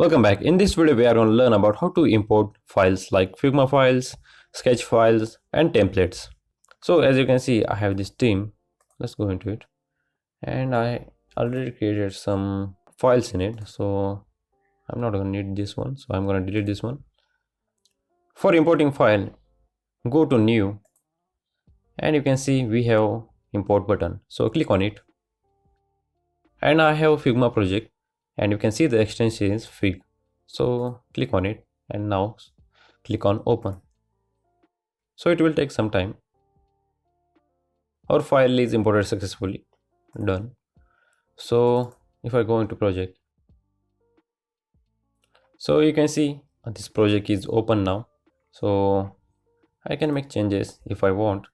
Welcome back. In this video, we are going to learn about how to import files like Figma files, sketch files, and templates. So as you can see, I have this theme. Let's go into it. And I already created some files in it. So I'm not going to need this one. So I'm going to delete this one. For importing file, go to new. And you can see we have import button. So click on it. And I have Figma project. And you can see the extension is Fig. So click on it and now click on open. So it will take some time. Our file is imported successfully. Done. So if I go into project, so you can see this project is open now. So I can make changes if I want.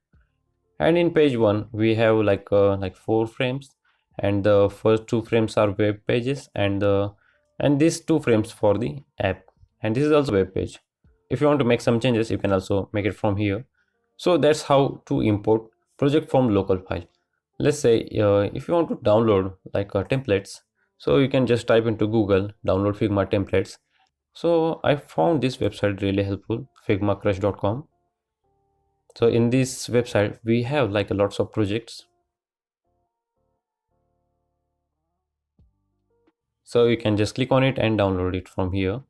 And in page 1 we have like 4 frames, and the first 2 frames are web pages, and these 2 frames for the app, and this is also web page. If you want to make some changes, you can also make it from here. So that's how to import project from local file. Let's say if you want to download templates, so you can just type into Google download Figma templates. So I found this website really helpful, figmacrush.com. So in this website we have lots of projects. So you can just click on it and download it from here.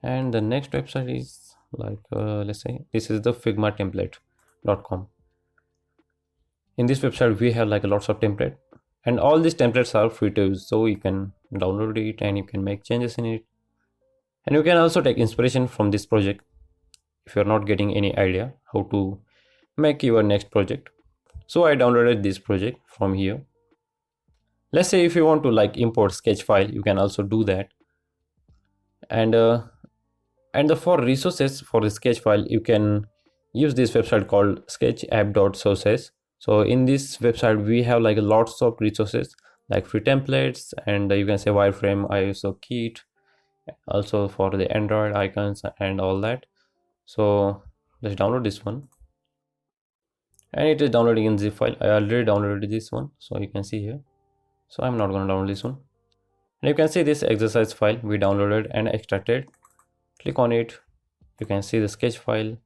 And the next website is let's say this is the figmatemplate.com. In this website we have lots of template, and all these templates are free to use. So you can download it and you can make changes in it, and you can also take inspiration from this project if you're not getting any idea how to make your next project. So I downloaded this project from here. Let's say if you want to import sketch file, you can also do that. And for resources for the sketch file, you can use this website called sketchapp.sources. So in this website we have lots of resources like free templates, and you can say wireframe, ISO kit, also for the Android icons and all that. So let's download this one, and it is downloading in zip file. I already downloaded this one, so you can see here. So I'm not going to download this one. And you can see this exercise file we downloaded and extracted. Click on it. You can see the sketch file.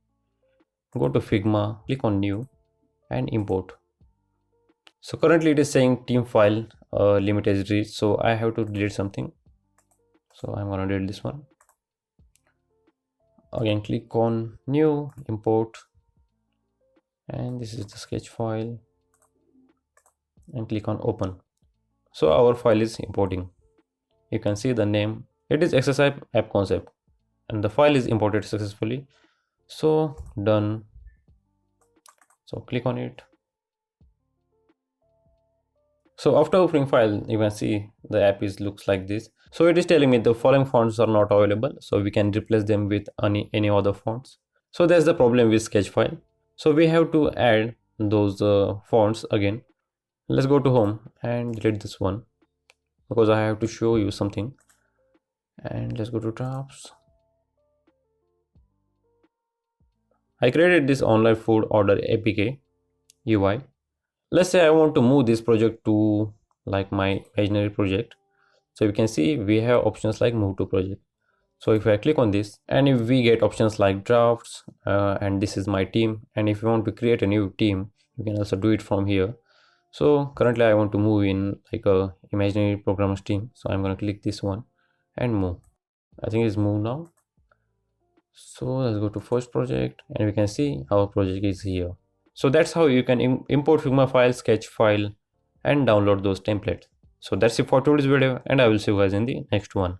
Go to Figma, click on new and import. So currently it is saying team file limit is reached, so I have to delete something. So I'm going to delete this one. Again click on new, import, and this is the sketch file, and click on open. So our file is importing. You can see the name, it is exercise app concept, and the file is imported successfully. So done. So click on it. So after opening file, you can see the app looks like this. So it is telling me the following fonts are not available, so we can replace them with any other fonts. So that's the problem with sketch file. So we have to add those fonts again. Let's go to home and delete this one because I have to show you something. And let's go to drafts. I created this online food order APK UI. Let's say I want to move this project to my imaginary project. So you can see we have options like move to project. So if I click on this, and if we get options like drafts, and this is my team, and if you want to create a new team, you can also do it from here. So currently I want to move in a imaginary programmers team. So I'm going to click this one and move. I think it's moved now. So let's go to first project, and we can see our project is here. So that's how you can import Figma file, sketch file, and download those templates. So that's it for today's video, and I will see you guys in the next one.